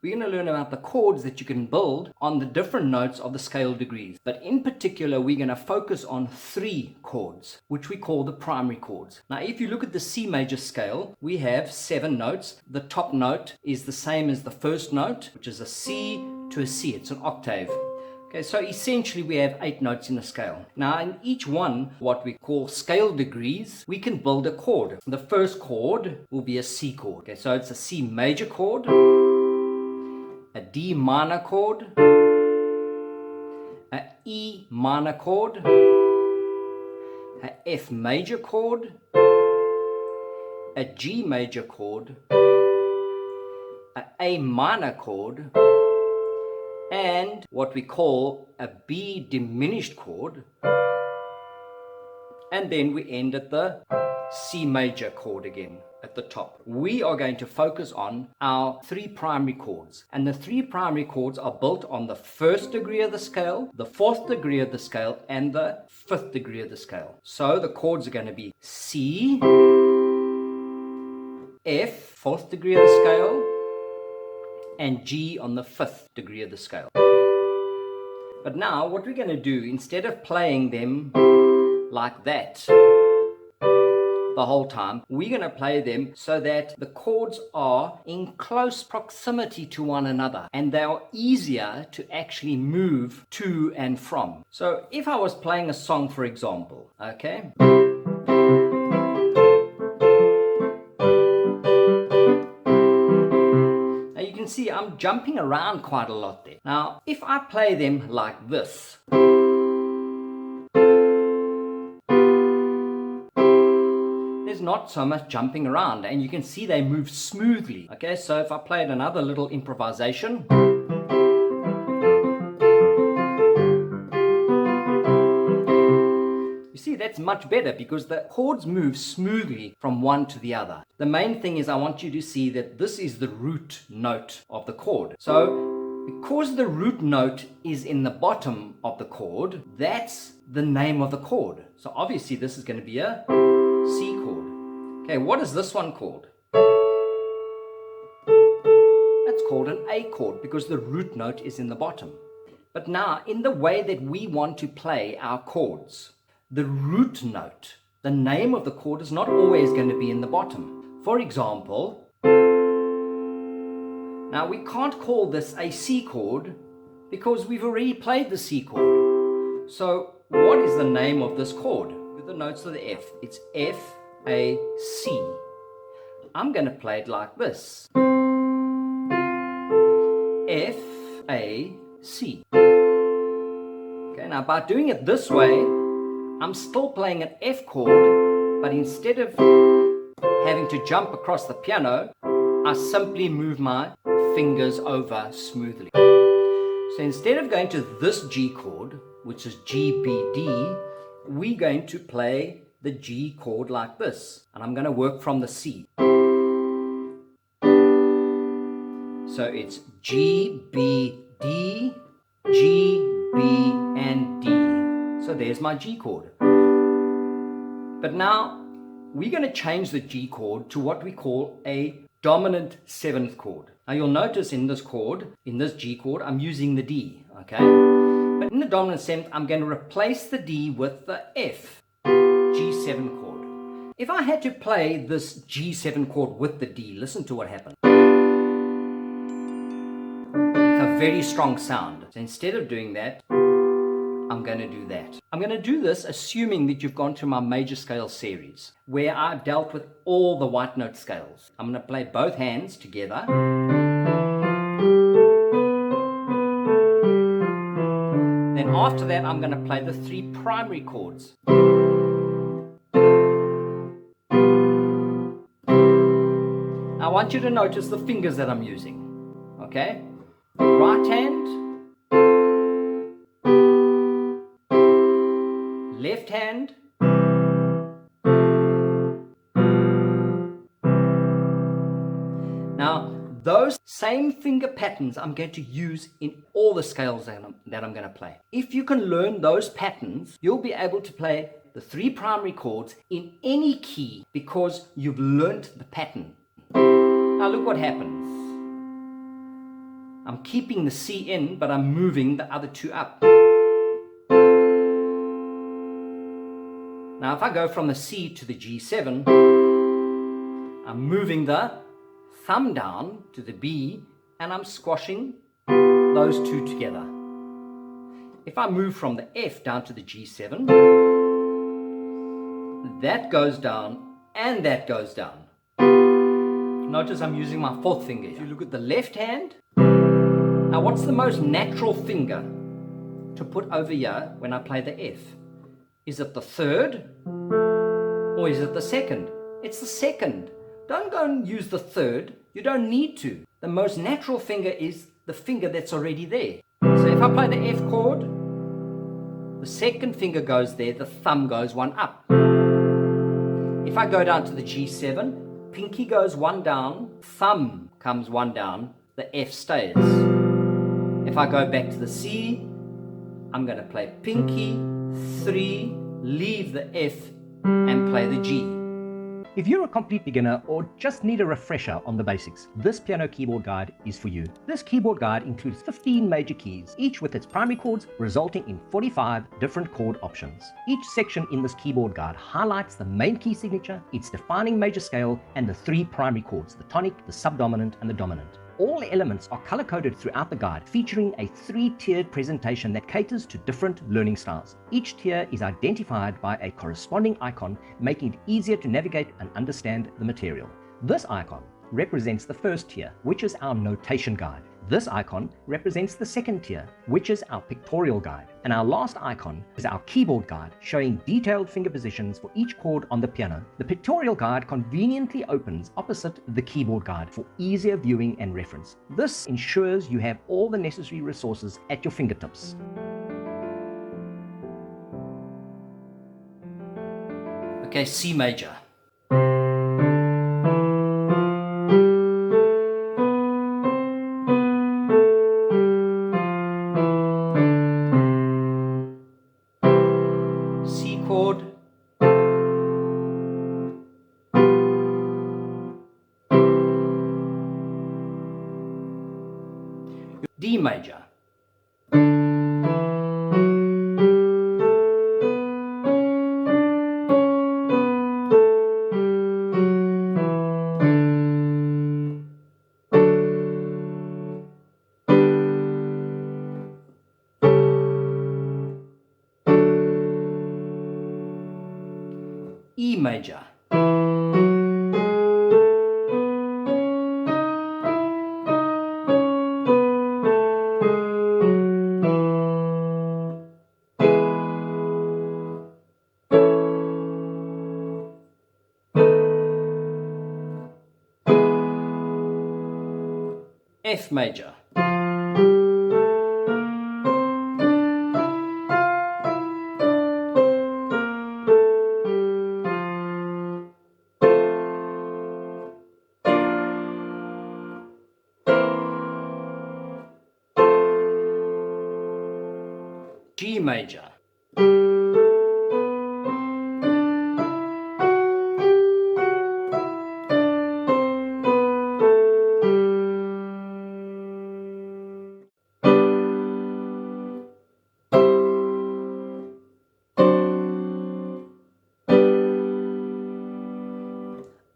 We're going to learn about the chords that you can build on the different notes of the scale degrees. But in particular, we're going to focus on 3 chords, which we call the primary chords. Now, if you look at the C major scale, we have 7 notes. The top note is the same as the first note, which is a C to a C. It's an octave. Okay, so essentially we have 8 notes in a scale. Now in each one, what we call scale degrees, we can build a chord. The first chord will be a C chord. Okay, so it's a C major chord, a D minor chord, a E minor chord, a F major chord, a G major chord, a A minor chord, and what we call a B diminished chord, and then we end at the C major chord again at the top. We are going to focus on our 3 primary chords, and the 3 primary chords are built on the 1st degree of the scale, the 4th degree of the scale, and the 5th degree of the scale. So the chords are going to be C, F, 4th degree of the scale, and G on the 5th degree of the scale. But now what we're going to do, instead of playing them like that the whole time, we're going to play them so that the chords are in close proximity to one another and they are easier to actually move to and from. So if I was playing a song, for example, okay, see I'm jumping around quite a lot there. Now, if I play them like this, there's not so much jumping around, and you can see they move smoothly. Okay, so if I played another little improvisation, see, that's much better because the chords move smoothly from one to the other. The main thing is I want you to see that this is the root note of the chord. So because the root note is in the bottom of the chord, that's the name of the chord. So obviously this is going to be a C chord. Okay, what is this one called? That's called an A chord because the root note is in the bottom. But now, in the way that we want to play our chords, the root note, the name of the chord, is not always going to be in the bottom. For example, now we can't call this a C chord because we've already played the C chord. So what is the name of this chord? With the notes of the F, it's F, A, C. I'm going to play it like this. F, A, C. Okay, now by doing it this way, I'm still playing an F chord, but instead of having to jump across the piano, I simply move my fingers over smoothly. So instead of going to this G chord, which is G, B, D, we're going to play the G chord like this. And I'm going to work from the C. So it's G, B, D, G, B, and D. So there's my G chord. But now we're going to change the G chord to what we call a dominant 7th chord. Now you'll notice in this chord, in this G chord, I'm using the D, okay? But in the dominant 7th, I'm going to replace the D with the F, G7 chord. If I had to play this G7 chord with the D, listen to what happens. It's a very strong sound. So instead of doing that, I'm going to do that. I'm going to do this assuming that you've gone to my major scale series, where I've dealt with all the white note scales. I'm going to play both hands together. Then after that, I'm going to play the 3 primary chords. Now, I want you to notice the fingers that I'm using. Okay? Right hand, left hand, now those same finger patterns I'm going to use in all the scales that I'm going to play. If you can learn those patterns, you'll be able to play the 3 primary chords in any key because you've learnt the pattern. Now look what happens. I'm keeping the C in, but I'm moving the other two up. Now if I go from the C to the G7, I'm moving the thumb down to the B and I'm squashing those two together. If I move from the F down to the G7, that goes down and that goes down. Notice I'm using my fourth finger. If you look at the left hand, now what's the most natural finger to put over here when I play the F? Is it the third or is it the second? It's the second. Don't go and use the third. You don't need to. The most natural finger is the finger that's already there. So if I play the F chord, the second finger goes there, the thumb goes one up. If I go down to the G7, pinky goes one down, thumb comes one down, the F stays. If I go back to the C, I'm going to play pinky, 3, leave the F, and play the G. If you're a complete beginner or just need a refresher on the basics, this piano keyboard guide is for you. This keyboard guide includes 15 major keys, each with its primary chords, resulting in 45 different chord options. Each section in this keyboard guide highlights the main key signature, its defining major scale, and the 3 primary chords, the tonic, the subdominant, and the dominant. All elements are color-coded throughout the guide, featuring a 3-tiered presentation that caters to different learning styles. Each tier is identified by a corresponding icon, making it easier to navigate and understand the material. This icon represents the first tier, which is our notation guide. This icon represents the second tier, which is our pictorial guide. And our last icon is our keyboard guide, showing detailed finger positions for each chord on the piano. The pictorial guide conveniently opens opposite the keyboard guide for easier viewing and reference. This ensures you have all the necessary resources at your fingertips. Okay, C major. C chord, D major, E major, F major, G major,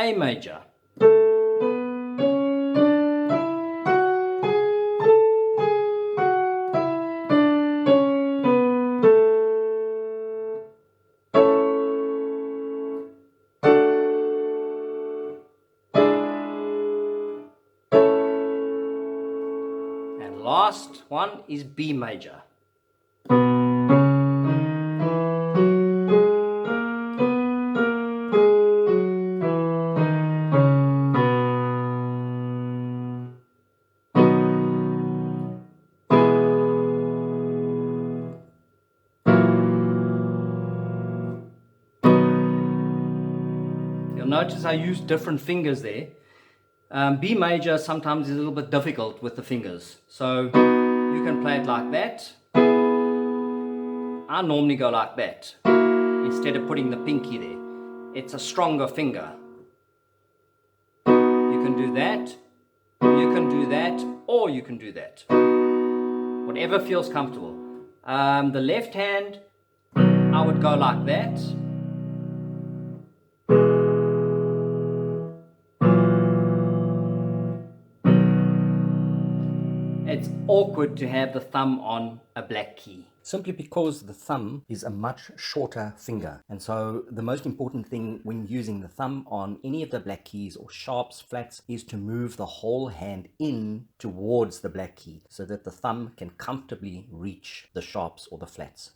A major, and last one is B major. You'll notice I use different fingers there. B major sometimes is a little bit difficult with the fingers, so you can play it like that. I normally go like that instead of putting the pinky there. It's a stronger finger. You can do that, you can do that, or you can do that. Whatever feels comfortable. The left hand, I would go like that. It's awkward to have the thumb on a black key. Simply because the thumb is a much shorter finger. And so the most important thing when using the thumb on any of the black keys or sharps, flats, is to move the whole hand in towards the black key so that the thumb can comfortably reach the sharps or the flats.